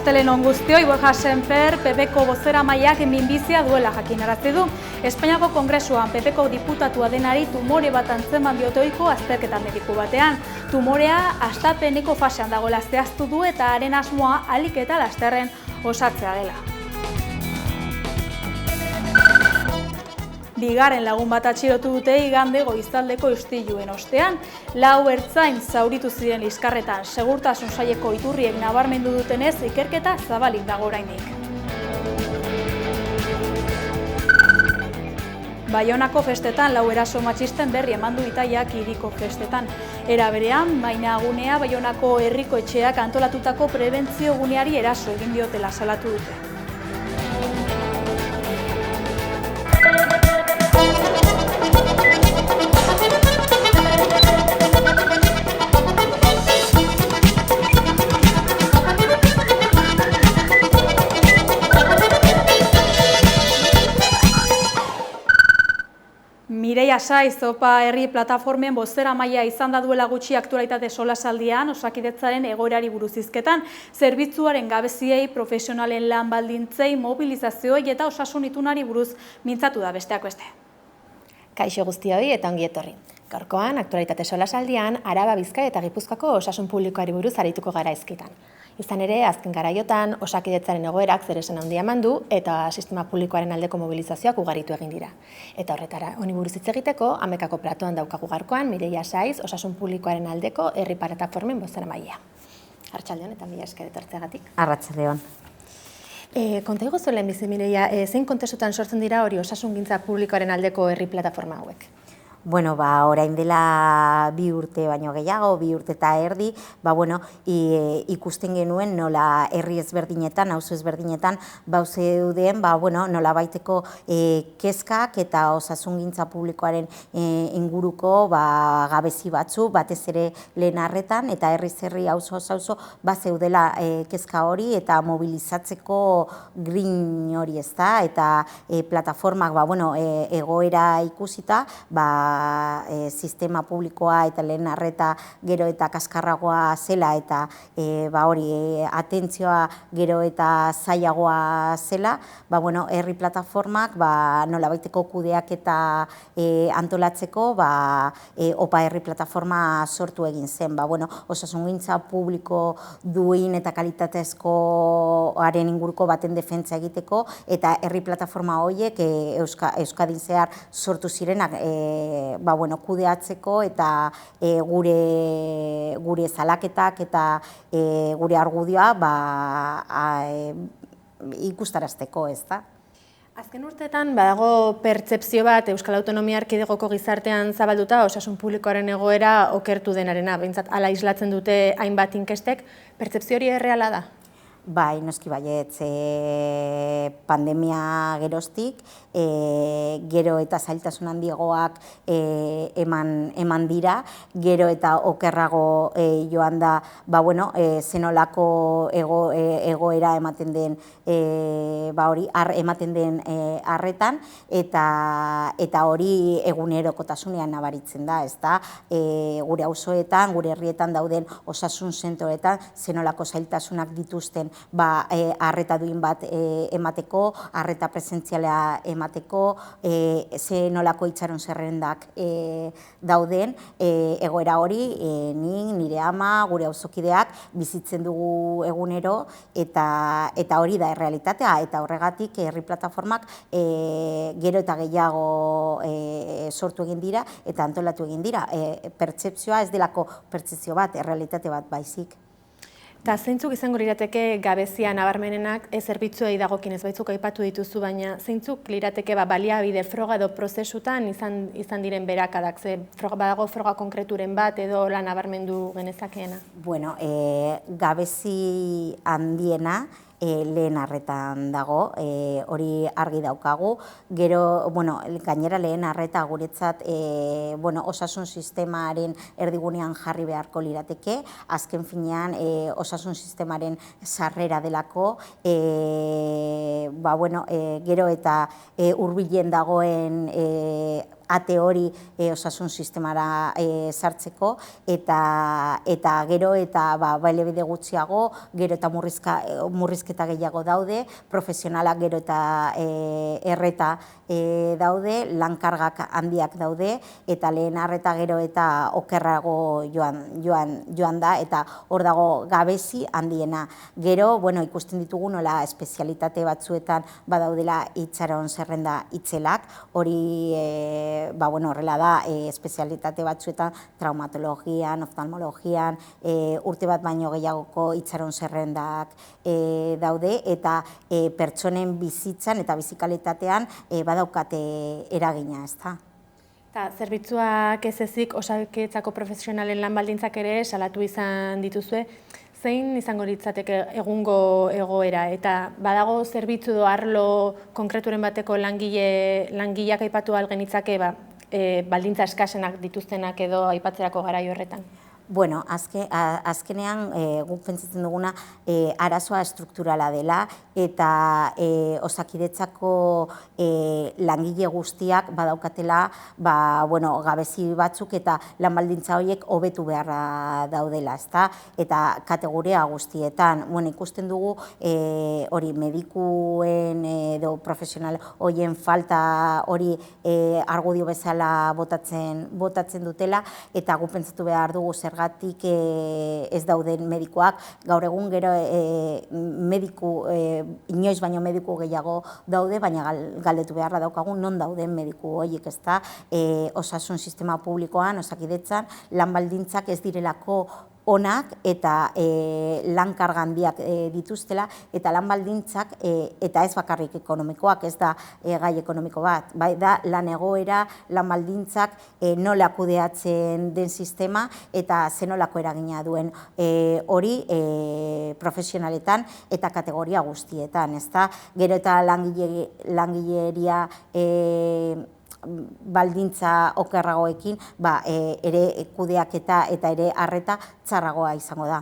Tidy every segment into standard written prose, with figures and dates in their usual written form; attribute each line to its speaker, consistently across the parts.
Speaker 1: Astelehenon guztioi, Borja Sémper, PPko bozeramaileak minbizia duela jakinarazi du. Espainiako Kongresuan PPko diputatua denari tumore bat antzeman diote ohiko azterketa mediku batean. Tumorea hastapeneko fasean dagoela zehaztu du eta haren asmoa ahalik eta lasterren osatzea dela. Bigarren lagun bat atxilotu dute igande goizaldeko istiluen ostean. 4 ertzain zauritu ziren liskarretan. Segurtasun saileko iturriek nabarmendu dutenez, ikerketa zabalik dago oraindik. Baionako festetan 4 eraso matxisten berri eman du Itaiak hiriko festetan. Era berean, Mainagunea Baionako herriko etxeak antolatutako prebentzio guneari eraso egin diotela salatu dute. Mireia Saiz, Opa Herri plataformen bozeramailea izan da duela gutxi aktualitate solasaldian, Osakidetzaren egoerari buruz hizketan, zerbitzuaren gabeziei, profesionalen lan baldintzei, mobilizazioei eta osasun itunari buruz mintzatu da besteak beste.
Speaker 2: Kaixo guztioi eta ongi etorri. Gaurkoan, aktualitate solasaldian, Araba, Bizkaia eta Gipuzkoako osasun publikoari buruz arituko gara hizketan. Izan ere, azken garaiotan, Osakidetzaren egoerak zeresan handia eman du eta sistema publikoaren aldeko mobilizazioak ugaritu egin dira. Eta horretara, honi buruz hitz egiteko, Amekako platoan daukagu gaurkoan, Mireia Saiz, osasun publikoaren aldeko herri plataformen bozeramailea. Arratsaldeon eta mila esker etortzeagatik.
Speaker 3: Arratsaldeon.
Speaker 2: Konta iguzu lehenbizi, Mireia, zein kontestutan sortzen dira hori osasungintza publikoaren aldeko herri plataforma hauek?
Speaker 3: Bueno, orain dela 2 urte baino gehiago, 2 urte eta erdi, ikusten genuen nola herri ezberdinetan, auzo ezberdinetan, zeuden, nola baiteko kezkak eta osasungintza publikoaren inguruko gabezi batzu, batez ere lehen arretan, eta herri auzo zeudela kezka hori eta mobilizatzeko grin hori ezta, eta plataformak egoera ikusita, sistema publikoa eta lehen arreta gero eta kaskarragoa zela eta atentzioa gero eta zailagoa zela, herri plataformak nolabaiteko kudeak eta antolatzeko Opa Herri plataforma sortu egin zen. Osasungintza publiko duin eta kalitatezkoaren inguruko baten defentsa egiteko eta herri plataforma horiek Euskadin zehar sortu zirenak kudeatzeko eta gure zalaketak eta gure argudioa ikustarazteko, ez da?
Speaker 2: Azken urteetan badago pertzepzio bat Euskal Autonomia Erkidegoko gizartean zabalduta osasun publikoaren egoera okertu denarena, behintzat hala islatzen dute hainbat inkestek, pertzepzio hori erreala da?
Speaker 3: Bai, noski baietz, pandemia geroztik, gero eta zailtasun handiagoak eman dira, gero eta okerrago joan da, zenolako egoera ematen den ematen den arretan, eta hori egunerokotasunean nabaritzen da, ezta? Gure auzoetan, gure herrietan dauden osasun zentroetan, zenolako zailtasunak dituzten arreta duin bat emateko, arreta presentziala emateko, zenolako itxaron zerrendak dauden, egoera hori nire ama, gure auzokideak bizitzen dugu egunero, eta hori da errealitatea, eta horregatik herri plataformak gero eta gehiago sortu egin dira eta antolatu egin dira. Pertzepzioa ez delako pertzepzio bat, errealitate bat baizik.
Speaker 2: Eta zeintzuk izango lirateke gabezia nabarmenenak zerbitzuei dagokienez, baitzuk aipatu dituzu, baina zeintzuk lirateke baliabide froga edo prozesutan izan diren berakadak, badago froga konkreturen bat edo lan nabarmendu genezakeena?
Speaker 3: Bueno, gabezi handiena lehen arretan dago, hori argi daukagu. Gero, gainera lehen arreta guretzat osasun sistemaren erdigunean jarri beharko lirateke, azken finean osasun sistemaren sarrera delako, gero eta hurbilen dagoen ate hori osasun sistemara sartzeko, eta gero eta baliabide gutxiago, gero eta murrizketa gehiago daude, profesionalak gero eta erreta daude, lankargak handiak daude, eta lehen arreta gero eta okerrago joan da, eta hor dago gabezi handiena. Gero, ikusten ditugu nola espezialitate batzuetan badaudela itxaron zerrenda itzelak, hori horrela da, espezialitate batzuetan traumatologian, oftalmologian, urte bat baino gehiagoko itxaron zerrendak daude, eta pertsonen bizitzan eta bizikalitatean badaukate eragina, ezta.
Speaker 2: Eta zerbitzuak ez ezik osakidetzako profesionalen lan baldintzak ere salatu izan dituzue, zein izango litzateke egungo egoera, eta badago zerbitzu edo arlo konkreturen bateko langileak aipatu ahal genitzake baldintza eskasenak dituztenak edo aipatzerako garai horretan?
Speaker 3: Bueno, azkenean guk pentsatzen duguna arazoa estrukturala dela, eta osakidetzako langile guztiak badaukatela gabezi batzuk eta lan baldintza horiek hobetu beharra daudela, ezta? Eta kategoria guztietan, ikusten dugu hori medikuen edo profesional horien falta hori argudio bezala botatzen dutela, eta guk pentsatu behar dugu zergatik ez dauden medikoak, gaur egun gero inoiz baino mediku gehiago daude, baina galdetu beharra daukagun non dauden mediku horiek, ezta? Osasun sistema publikoan, osakidetzan, lan baldintzak ez direlako onak eta lan karga handiak dituztela, eta lan baldintzak, eta ez bakarrik ekonomikoak, ez da gai ekonomiko bat, bai da lan egoera, lan baldintzak, nola kudeatzen den sistema, eta zenolako eragina duen hori profesionaletan eta kategoria guztietan, ez da? Gero eta langileria baldintza okerragoekin, ere kudeaketa eta ere arreta txarragoa izango da.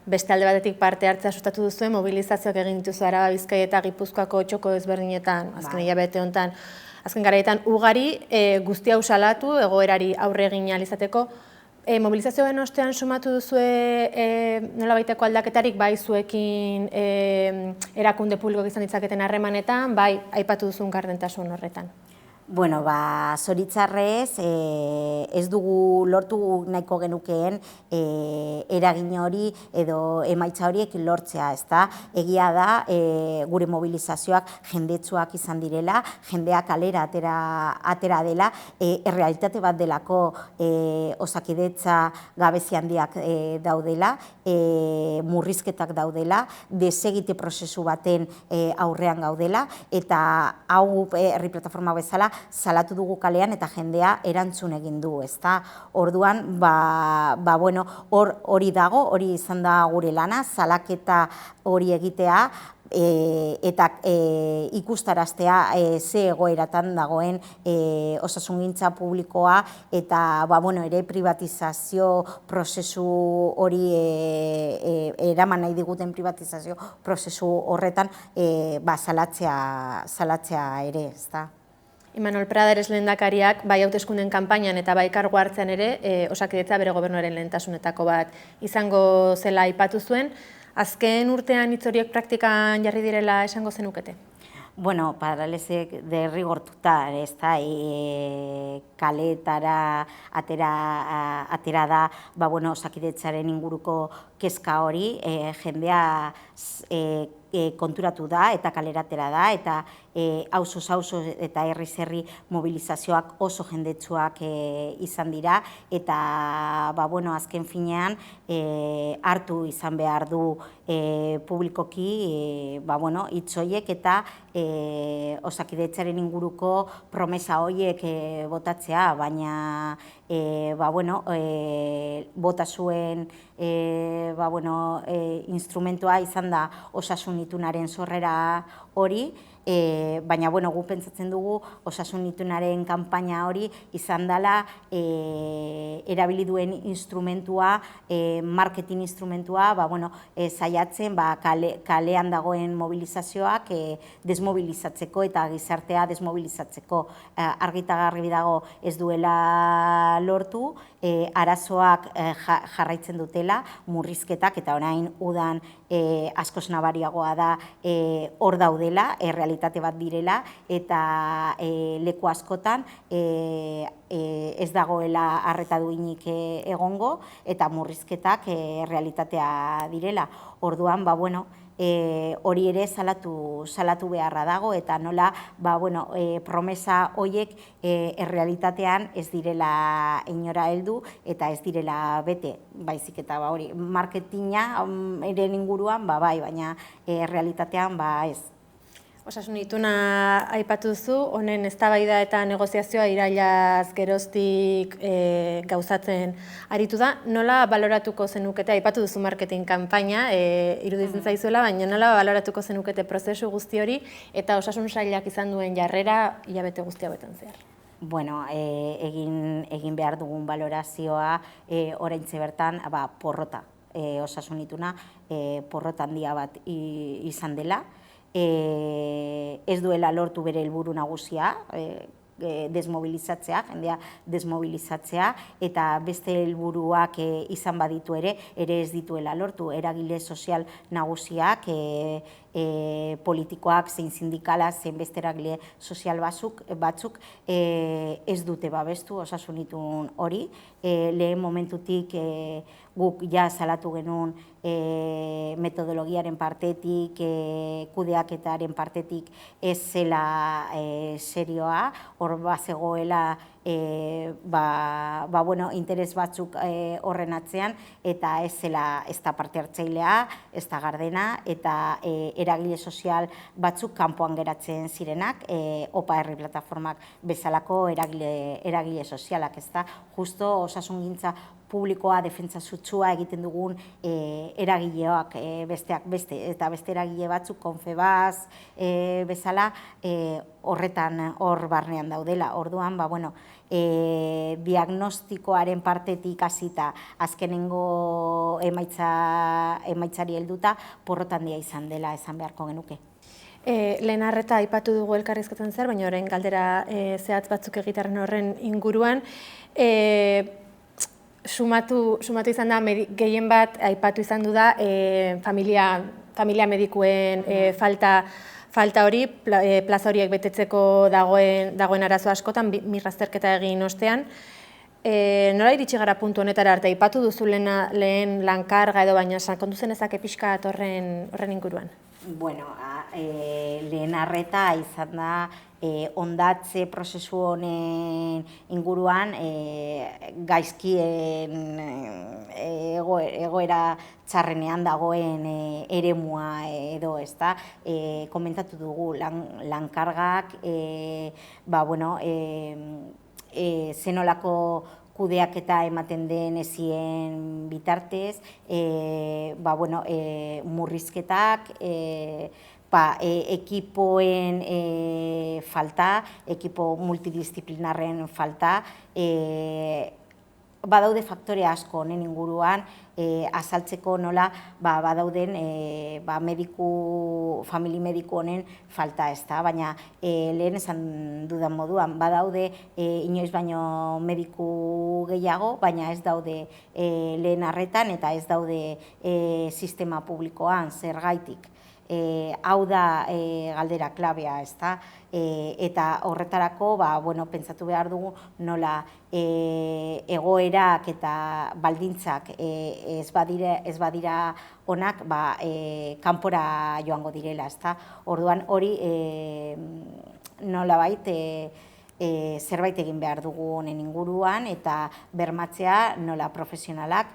Speaker 2: Beste alde batetik parte hartzea sustatu duzuen, mobilizazioak egin dituzu Araba, Bizkaia eta Gipuzkoako txoko ezberdinetan, azken hilabete honetan, azken garaietan ugari, guzti hau salatu, egoerari aurre egin ahal izateko. Mobilizazioen ostean sumatu duzue nolabaiteko aldaketarik, bai zuekin erakunde publikoak izan ditzaketen harremanetan, bai aipatu duzun gardentasun horretan.
Speaker 3: Bueno, zoritzarrez, ez dugu lortu nahiko genukeen eragin hori edo emaitza horiek lortzea, ezta? Egia da, gure mobilizazioak jendetsuak izan direla, jendeak kalera atera dela, errealitate bat delako osakidetza gabezi handiak daudela, murrizketak daudela, desegite prozesu baten aurrean gaudela, eta hau herri plataforma bezala salatu dugu kalean eta jendea erantzun egin du, ezta? Orduan, hori dago, hori izan da gure lana, salaketa hori egitea, eta ikustaraztea ze egoeratan dagoen osasungintza publikoa, eta ere privatizazio prozesu hori eraman nahi diguten privatizazio prozesu horretan salatzea ere, ezta?
Speaker 2: Imanol Pradares lehendakariak bai hauteskunden kanpainan eta bai kargu hartzean ere osakidetza bere gobernuaren lehentasunetako bat izango zela aipatu zuen. Azken urtean hitz horiek praktikan jarri direla esango zenukete?
Speaker 3: Bueno, Padralesek derrigortuta, ez da, kaletara atera da, osakidetzaren inguruko kezka hori, jendea konturatu da eta kaleratera da, eta auzoz eta herriz-herri mobilizazioak oso jendetsuak izan dira, eta azken finean hartu izan behar du publikoki hitz horiek eta osakidetzaren inguruko promesa horiek botatzea, baina bota zuen instrumentua izan da osasun itunaren sorrera hori, baina, bueno, gu pentsatzen dugu osasun itunaren kanpaina hori izan dela erabili duen instrumentua, marketing instrumentua, saiatzen kalean dagoen mobilizazioak desmobilizatzeko eta gizartea desmobilizatzeko. Argi eta garbi dago ez duela lortu, arazoak jarraitzen dutela, murrizketak, eta orain udan askoz nabariagoa da hor daudela, realitate bat direla, eta leku askotan ez dagoela arreta duinik egongo, eta murrizketak realitatea direla. Orduan, hori ere salatu beharra dago, eta nola promesa horiek errealitatean ez direla inora heldu eta ez direla bete, baizik eta hori marketinga ere inguruan baina errealitatean ez.
Speaker 2: Osasun ituna aipatu duzu, honen eztabaida eta negoziazioa irailaz geroztik gauzatzen aritu da. Nola baloratuko zenukete, aipatu duzu marketing kanpaina, iruditzen zaizuela, baina nola baloratuko zenukete prozesu guzti hori eta osasun sailak izan duen jarrera hilabete guzti hauetan zehar?
Speaker 3: Bueno, egin behar dugun balorazioa oraintxe bertan porrota, osasun ituna porrota handia bat izan dela. Ez duela lortu bere helburu nagusia, desmobilizatzea, jendea desmobilizatzea, eta beste helburuak izan baditu ere ez dituela lortu. Eragile sozial nagusiak, politikoak, zein sindikala, zein beste eragile sozial batzuk ez dute babestu osasun itun hori. Lehen momentutik guk ja salatu genuen metodologiaren partetik, kudeaketaren partetik ez zela serioa, hor bazegoela interes batzuk horren atzean, eta ez zela ez da parte hartzailea, ez da gardena, eta eragile sozial batzuk kanpoan geratzen zirenak, OPA herri plataformak bezalako eragile sozialak, ez da, justo osasungintza publikoa defentsa sutsua egiten dugun eragileak besteak beste, eta beste eragile batzuk Confebask bezala hor barnean daudela. Orduan, diagnostikoaren partetik hasita azkenengo emaitzari helduta porrota handia izan dela esan beharko genuke.
Speaker 2: Lehen arreta aipatu dugu elkarrizketan zer, baina orain galdera zehatz batzuk egitearen horren inguruan. Sumatu izan da, gehien bat aipatu izan du da familia medikuen falta hori, plaza horiek betetzeko dagoen arazo askotan, mirrazterketa egin ostean. Nola iritsi gara puntu honetara arte, aipatu duzu lehen lankarga edo, baina sakondu zenezake pixka horren inguruan?
Speaker 3: Bueno, lehen arreta izan da ondatze prozesu honen inguruan gaizkien egoera txarrenean dagoen eremua edo, ez da, komentatu dugu lankargak, zenolako kudeaketa ematen den ezien bitartez, murrizketak, ekipoen falta, ekipo multidisciplinarren falta, badaude faktore asko honen inguruan azaltzeko nola badauden famili mediku honen falta, ez da, baina lehen esan dudan moduan, badaude inoiz baino mediku gehiago, baina ez daude lehen arretan eta ez daude sistema publikoan, zergaitik. Hau da galdera klabea, ez da, eta horretarako pentsatu behar dugu nola egoerak eta baldintzak ez badira onak kanpora joango direla, ez da. Orduan hori nolabait zerbait egin behar dugu honen inguruan eta bermatzea nola profesionalak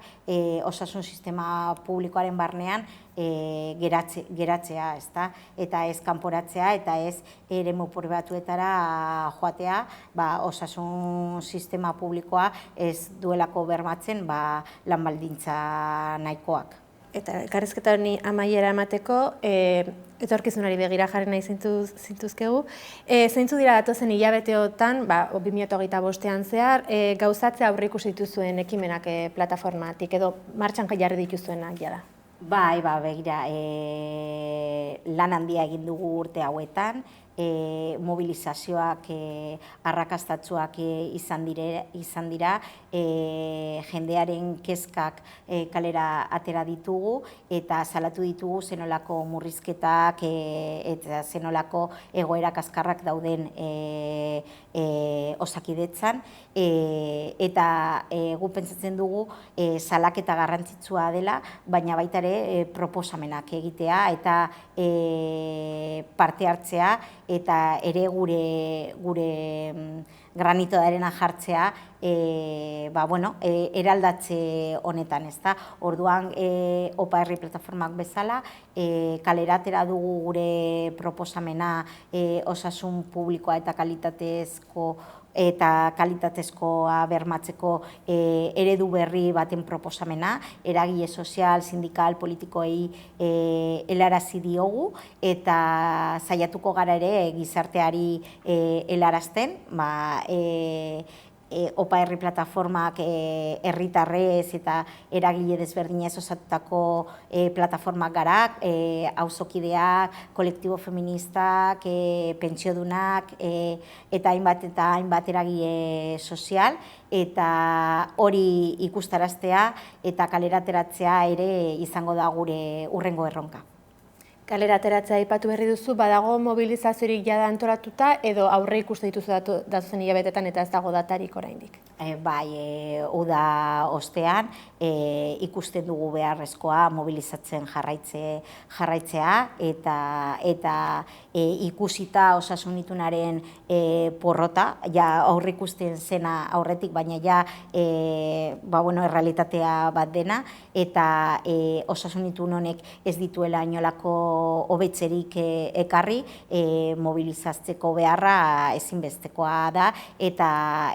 Speaker 3: osasun sistema publikoaren barnean geratzea, ezta, eta ez kanporatzea eta ez eremu pribatuetara joatea, osasun sistema publikoa ez duelako bermatzen lan baldintza nahikoak.
Speaker 2: Eta elkarrizketa honi amaiera emateko, Etorkizunari begira jarri nahi zintuzkegu. Zeintzu dira datozen hilabeteotan, 2025ean zehar, gauzatzea aurreikusi dituzuen ekimenak plataformatik edo martxan jarri dituzuenak jada?
Speaker 3: Bai, begira, lan handia egin dugu urte hauetan, mobilizazioak arrakastatsuak izan dira, jendearen kezkak kalera atera ditugu eta salatu ditugu zenolako murrizketak eta zenolako egoera kaskarrak dauden Osakidetzan, eta gu pentsatzen dugu salaketa garrantzitsua dela, baina baita ere proposamenak egitea eta parte hartzea eta ere gure granito de arena jartzea eraldatze honetan, ezta? Orduan, Opa Herri plataformak bezala, kalera atera dugu gure proposamena osasun publikoa eta kalitatezkoa bermatzeko eredu berri baten proposamena, eragile sozial, sindikal, politikoei helarazi diogu eta saiatuko gara ere gizarteari helarazten, Opa Herri plataformak herritarrez eta eragile desberdinez osatutako plataformak gara, auzokideak, kolektibo feministak, pentsiodunak eta hainbat eragile sozial, eta hori ikustaraztea eta kalera ateratzea ere izango da gure hurrengo erronka.
Speaker 2: Kalera ateratzea aipatu berri duzu, badago mobilizaziorik jada antolatuta edo aurre ikusten dituzu datozen hilabetetan eta ez dago datarik oraindik?
Speaker 3: Bai, uda ostean ikusten dugu beharrezkoa mobilizatzen jarraitzea eta ikusita osasun itunaren porrota, ja aurre ikusten zena aurretik, baina ja errealitatea bat dena, eta osasun itun honek ez dituela inolako hobetzerik ekarri, mobilizatzeko beharra ezinbestekoa da, eta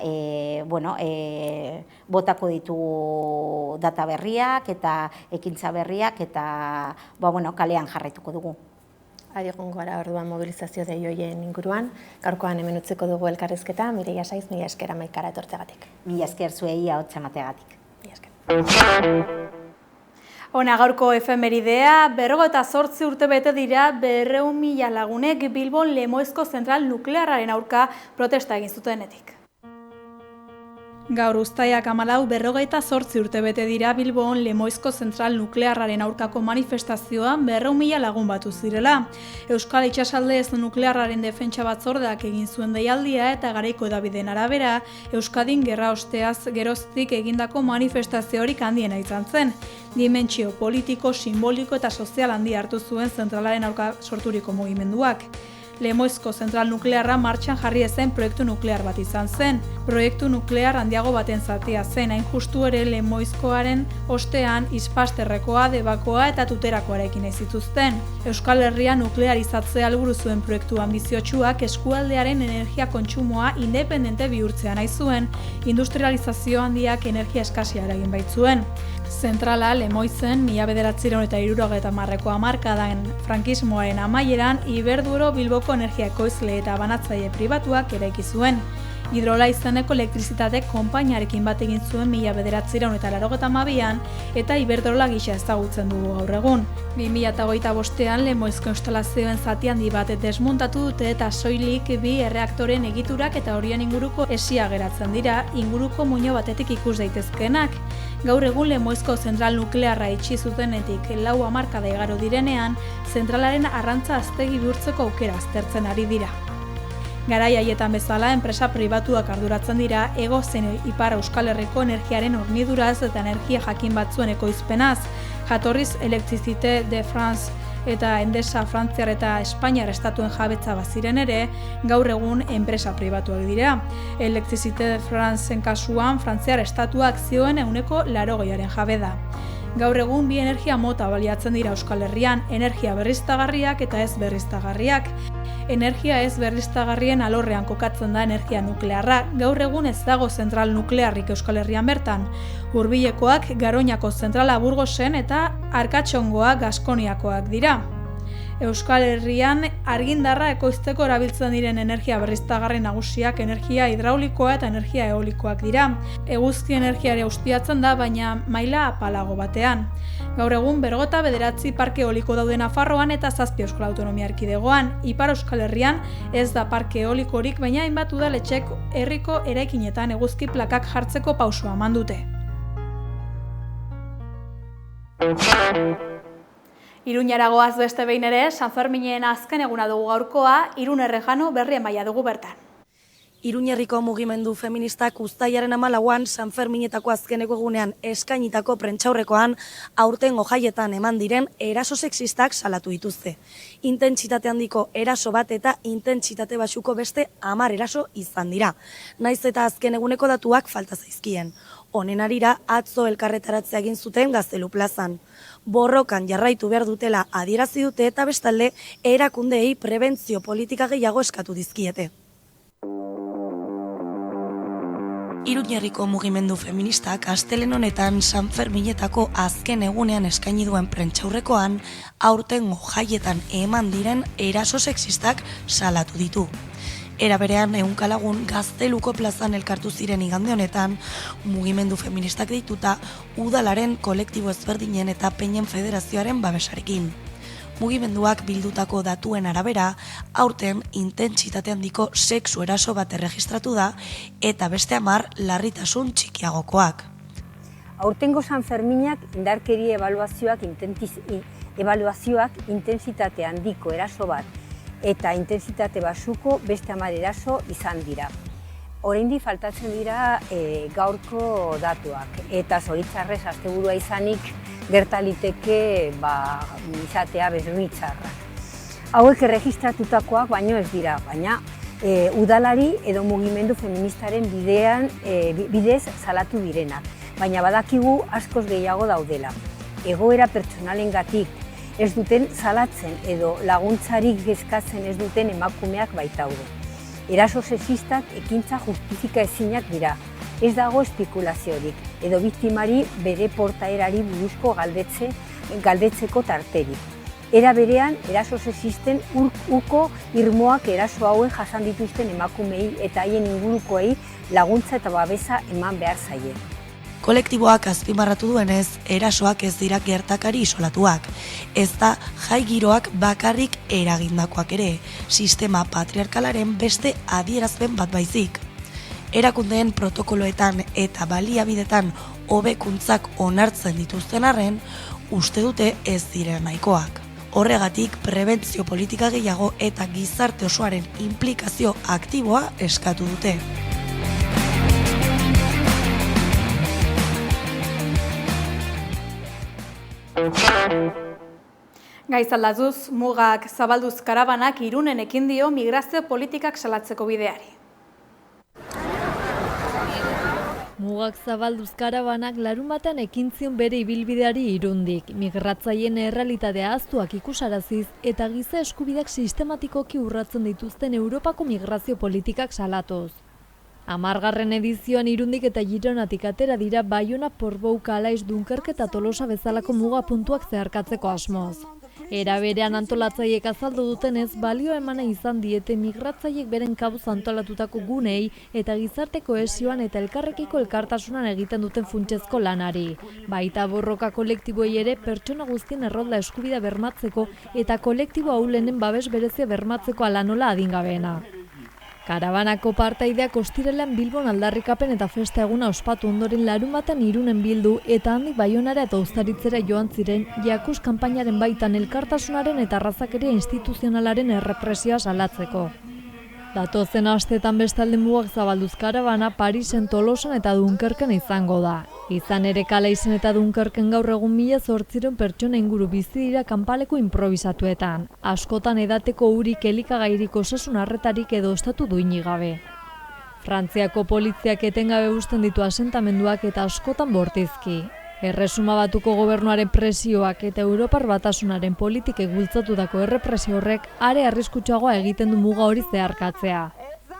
Speaker 3: botako ditugu data berriak eta ekintza berriak eta kalean jarraituko dugu.
Speaker 2: Adi egongo gara orduan mobilizazio deioien inguruan. Gaurkoan hemen utziko dugu elkarrizketa, Mireia Saiz, mila esker Amaikara etortzeagatik.
Speaker 3: Mila esker zuei ahotsa emateagatik.
Speaker 2: Mila esker.
Speaker 1: Hona gaurko efemeridea, 58 urte bete dira 200.000 lagunek Bilbon Lemoizko zentral nuklearraren aurka protesta egin zutenetik. Gaur uztaiak 58 urte bete dira Bilbon Lemoizko zentral nuklearraren aurkako manifestazioan 200.000 lagun batu zirela. Euskal Itsasalde ez nuklearraren defentsa batzordeak egin zuen deialdia eta garaiko hedabideen arabera, Euskadin gerra osteaz geroztik egindako manifestaziorik handiena izan zen. Dimentsio politiko, simboliko eta sozial handia hartu zuen zentralaren aurka sorturiko mugimenduak. Lemoizko zentral nuklearra martxan jarri ezen proiektu nuklear bat izan zen. Proiektu nuklear handiago baten zatia zen, hain justu ere Lemoizkoaren ostean Ispasterrekoa, Debakoa eta Tuterakoarekin ez zituzten. Euskal Herria nuklearizatzea helburu zuen proiektu anbiziotsuak eskualdearen energia kontsumoa independente bihurtzea nahi zuen, industrializazio handiak energia eskasia eragin baitzuen. Zentrala Lemoizen 1970ko hamarkadan frankismoaren amaieran Iberduro Bilboko energia ekoizle eta banatzaile pribatuak eraiki zuen. Hidrola izeneko elektrizitate konpainiarekin bat egin zuen 1982an eta Iberdrola gisa ezagutzen dugu gaur egun. 2025ean Lemoizko instalazioen zati handi bat desmuntatu dute eta soilik bi erreaktoren egiturak eta horien inguruko hesia geratzen dira, inguruko muino batetik ikus daitezkeenak. Gaur egun Lemoizko zentral nuklearra itxi zutenetik 4 hamarkada igaro direnean, zentralaren arrantza haztegi bihurtzeko aukera aztertzen ari dira. Garai haietan bezala, enpresa pribatuak arduratzen dira hego zein ipar Euskal Herriko energiaren horniduraz eta energia jakin batzuen ekoizpenaz, jatorriz Electricité de France eta Endesa Frantziar eta Espainiar estatuen jabetza baziren ere, gaur egun enpresa pribatuak dira. Electricité de Franceen kasuan, Frantziar estatuak zioen 80% jabe da. Gaur egun bi energia mota baliatzen dira Euskal Herrian, energia berriztagarriak eta ez berriztagarriak. Energia ez berriztagarrien alorrean kokatzen da energia nuklearra, gaur egun ez dago zentral nuklearrik Euskal Herrian bertan. Hurbilekoak Garoñako zentrala Burgosen eta Arkatxongoa Gaskoniakoak dira. Euskal Herrian argindarra ekoizteko erabiltzen diren energia berriztagarri nagusiak energia hidraulikoa eta energia eolikoak dira. Eguzki energiare ustiatzen da, baina maila apalago batean. Gaur egun 59 parke eoliko daude Nafarroan eta 7 Euskal Autonomia Erkidegoan. Ipar Euskal Herrian ez da parke eolikorik, baina hainbat udaletxek herriko eraikinetan eguzki plakak jartzeko pausua eman dute. Iruñara goaz beste behin ere, San Ferminen azken eguna dugu gaurkoa, Irun Errejano berri emaia dugu bertan.
Speaker 4: Iruñerriko mugimendu feministak uztailaren 14an San Ferminetako azkeneko egunean eskainitako prentsaurrekoan aurtengo jaietan eman diren eraso sexistak salatu dituzte. Intentsitate handiko eraso bat eta intentsitate baxuko beste 10 eraso izan dira. Naiz eta azken eguneko datuak falta zaizkien. Honen arira atzo elkarretaratzea egin zuten Gaztelu plazan. Borrokan jarraitu behar dutela adierazi dute eta bestalde erakundeei prebentzio politika gehiago eskatu dizkiete. Iruñerriko mugimendu feministak astelehen honetan San Ferminetako azken egunean eskaini duen prentsaurrekoan aurtengo jaietan eman diren eraso sexistak salatu ditu. Era berean 100 lagun Gazteluko plazan elkartu ziren igande honetan, mugimendu feministak deituta udalaren kolektibo ezberdinen eta peinen federazioaren babesarekin. Mugimenduak bildutako datuen arabera, aurten intentsitate handiko sexu eraso bat erregistratu da eta beste 10 larritasun txikiagokoak.
Speaker 5: Aurtengo San Ferminak indarkeria ebaluazioak intentsitate handiko eraso bat eta intentsitate basuko beste 10 eraso izan dira. Oraindik faltatzen dira gaurko datuak eta zoritxarrez asteburua izanik gertaliteke izatea bezuitzarra. Hauek erregistratutakoak baino ez dira, baina udalari edo mugimendu feministaren bidez salatu direnak, baina badakigu askoz gehiago daudela. Egoera pertsonalengatik ez duten salatzen edo laguntzarik eskatzen ez duten emakumeak baitaude. Eraso sexistak ekintza justifika ezinak dira, ez dago espekulaziorik edo biktimari bere portaerari buruzko galdetzeko tarterik. Era berean, eraso sexisten uko irmoak eraso hauen jasan dituzten emakumei eta haien ingurukoei laguntza eta babesa eman behar zaie.
Speaker 4: Kolektiboak azpimarratu duenez, erasoak ez dira gertakari isolatuak. Ez da jai giroak bakarrik eragindakoak ere, sistema patriarkalaren beste adierazpen bat baizik. Erakundeen protokoloetan eta baliabidetan hobekuntzak onartzen dituzten arren, uste dute ez diren nahikoak. Horregatik, prebentzio politika gehiago eta gizarte osoaren inplikazio aktiboa eskatu dute.
Speaker 1: Gaizaldazuz, mugak zabalduz karabanak Irunen ekin dio migrazio politikak salatzeko bideari.
Speaker 6: Mugak zabalduz karabanak larunbatean ekin zion bere ibilbideari Irundik, migratzaileen errealitatea ahaztuak ikusaraziz eta giza eskubideak sistematikoki urratzen dituzten Europako migrazio politikak salatuz. 10. edizioan Irundik eta Gironatik atera dira Baiona, Portbou, Alaiz, Dunkerke eta Tolosa bezalako muga puntuak zeharkatzeko asmoz. Era berean antolatzaileek azaldu dutenez, balio emana izan diete migratzaileek beren kabuz antolatutako gunei eta gizarte kohesioan eta elkarrekiko elkartasunan egiten duten funtsezko lanari. Baita borroka kolektiboei ere pertsona guztien errolda eskubidea bermatzeko eta kolektibo ahulenen babes berezia bermatzeko ala nola adingabeena. Karabanako partaideak ostiralean Bilbon aldarrikapen eta festa eguna ospatu ondoren larunbatean Irunen bildu eta handik Baionara eta Uztaritzera joan ziren jakus kanpainaren baitan elkartasunaren eta arrazakeria instituzionalaren errepresioa salatzeko. Datozen asteetan bestalde mugak zabalduz karabana Parisen, Tolosan eta Dunkerken izango da. Izan ere Alaizen eta Dunkerken gaur egun 1800 pertsona inguru bizi dira kanpaleku improbisatuetan. Askotan edateko urik elikagairik osasun arretarik edo ostatu duinik gabe. Frantziako poliziak etengabe uzten ditu asentamenduak eta askotan bortizki. Erresuma Batuko gobernuaren presioak eta Europar Batasunaren politikek bultzatutako errepresio horrek are arriskutsuagoa egiten du muga hori zeharkatzea.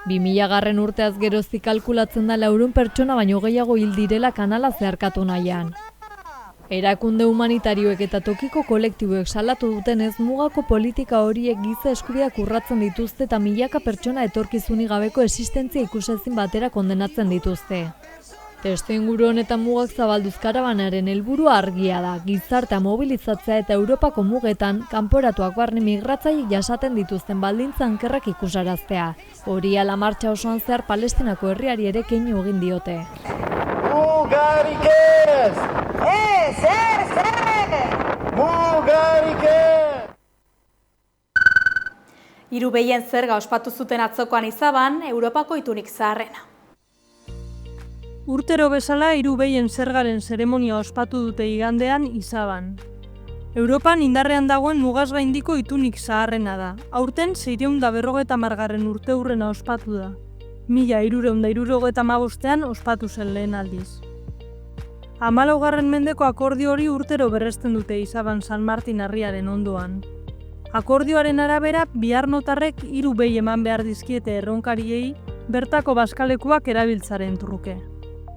Speaker 6: 2000. urteaz geroztik kalkulatzen da 400 pertsona baino gehiago hil direla kanala zeharkatu nahian. Erakunde humanitarioek eta tokiko kolektiboek salatu dutenez, mugako politika horiek giza eskubideak urratzen dituzte eta milaka pertsona etorkizunik gabeko existentzia ikusezin batera kondenatzen dituzte. Testuinguru honetan Mugak Zabalduz karabanaren helburua argia da, gizartea mobilizatzea eta Europako mugetan kanporatuak barne migratzaileek jasaten dituzten baldintza ankerrak ikusaraztea. Hori ala martxa osoan zehar Palestinako herriari ere keinu egin diote.
Speaker 7: Mugarik ez! Mugarik ez!
Speaker 1: Hiru behien zerga ospatu zuten atzokoan Izaban, Europako itunik zaharrena.
Speaker 8: Urtero bezala hiru behien zergaren zeremonia ospatu dute igandean Izaban. Europan indarrean dagoen mugaz gaindiko itunik zaharrena da. Aurten 650. urteurrena ospatu da. 1375ean ospatu zen lehen aldiz. 14. mendeko akordio hori urtero berresten dute Izaban San Martin harriaren ondoan. Akordioaren arabera, biharnotarrek 3 behi eman behar dizkiete erronkariei bertako baskalekuak erabiltzaren truke.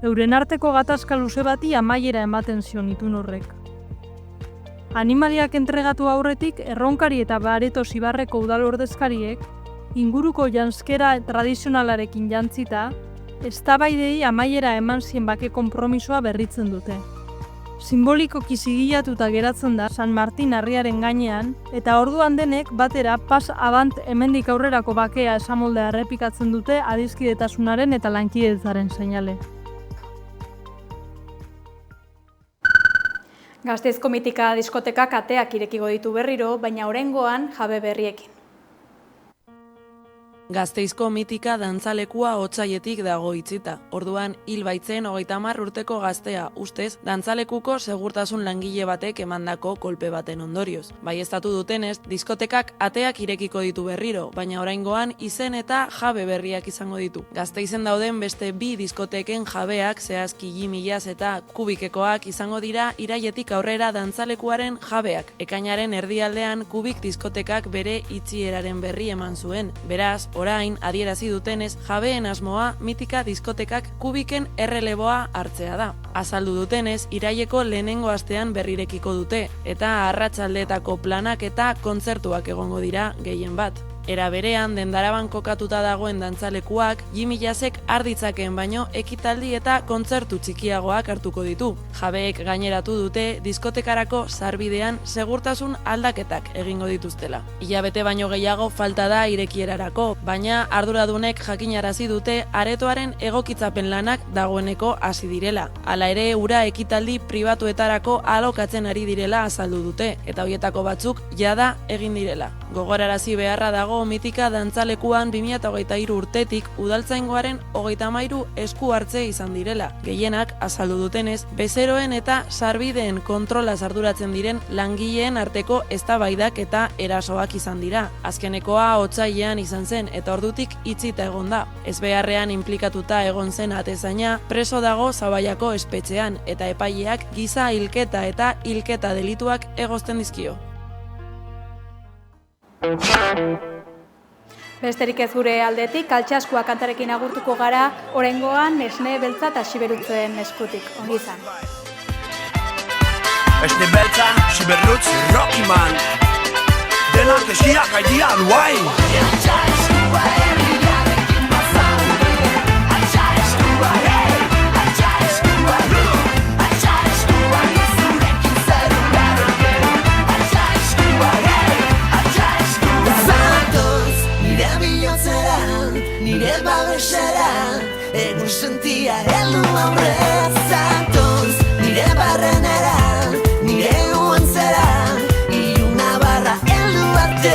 Speaker 8: Euren arteko gatazka luze bati amaiera ematen zion itun horrek. Animaliak entregatu aurretik, erronkari eta Bareto Zibarreko udal ordezkariek, inguruko janzkera tradizionalarekin jantzita, eztabaidei amaiera eman zien bake konpromisoa berritzen dute. Simbolikoki zigilatuta geratzen da San Martin harriaren gainean, eta orduan denek batera pas avant hemendik aurrerako bakea esamoldea errepikatzen dute adiskidetasunaren eta lankidetzaren seinale.
Speaker 1: Gasteizko mitika diskotekak ateak irekiko ditu berriro, baina oraingoan jabe berriekin.
Speaker 9: Gasteizko mitika dantzalekua otsaietik dago itzita. Orduan hil baitzen 30 urteko gaztea, ustez dantzalekuko segurtasun langile batek emandako kolpe baten ondorioz. Baieztatu dutenez, diskotekak ateak irekiko ditu berriro, baina oraingoan izen eta jabe berriak izango ditu. Gasteizen dauden beste 2 diskoteken jabeak, zehazki Jimilaz eta Kubikekoak izango dira iraietik aurrera dantzalekuaren jabeak. Ekainaren erdialdean Kubik diskotekak bere itxieraren berri eman zuen. Beraz, orain, adierazi dutenez, jabeen asmoa mitika diskotekak Kubiken erreleboa hartzea da. Azaldu dutenez, iraileko lehenengo astean berrirekiko dute, eta arratsaldeetako planak eta kontzertuak egongo dira gehien bat. Era berean, Dendaraban kokatuta dagoen dantzalekuak, Jimilazek arditzakeen baino ekitaldi eta kontzertu txikiagoak hartuko ditu. Jabeek gaineratu dute diskotekarako sarbidean segurtasun aldaketak egingo dituztela. Hilabete baino gehiago falta da irekierarako, baina arduradunek jakinarazi dute aretoaren egokitzapen lanak dagoeneko hasi direla. Hala ere, ura ekitaldi pribatuetarako alokatzen ari direla azaldu dute, eta hoietako batzuk jada egin direla. Gogorarazi beharra dago mitika dantzalekuan 2023 urtetik udaltzaingoaren 33 esku hartze izan direla. Gehienak azaldu dutenez, bezeroen eta sarbideen kontrola arduratzen diren langileen arteko eztabaidak eta erasoak izan dira. Azkenekoa otsailean izan zen eta ordutik itxita egon da. Ezbeharrean inplikatuta egon zen atezaina preso dago Zabaiako espetxean eta epaileak giza hilketa eta hilketa delituak egozten dizkio.
Speaker 1: Besterik ez gure aldetik, Altsaskua kantarekin agurtuko gara, oraingoan Esne Beltza eta Xiberutzen eskutik. Ongi izan.
Speaker 10: Esne Beltza, Xiberutz, Rockyman. Denak eskiak haidia duai.
Speaker 11: Nire babesera, egun sentia heldu aurrez zatoz. Nire barrenera, nire guantzera, iluna barra heldu arte.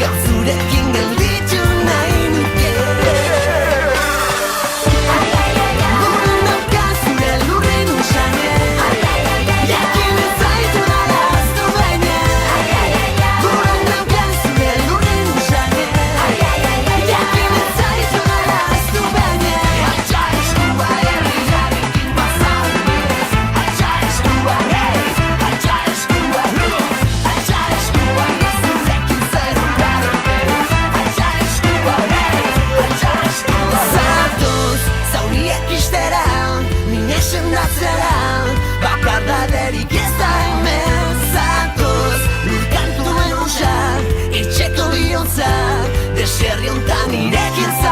Speaker 11: Gaur zurekin gelditu nahi nuke. Ekin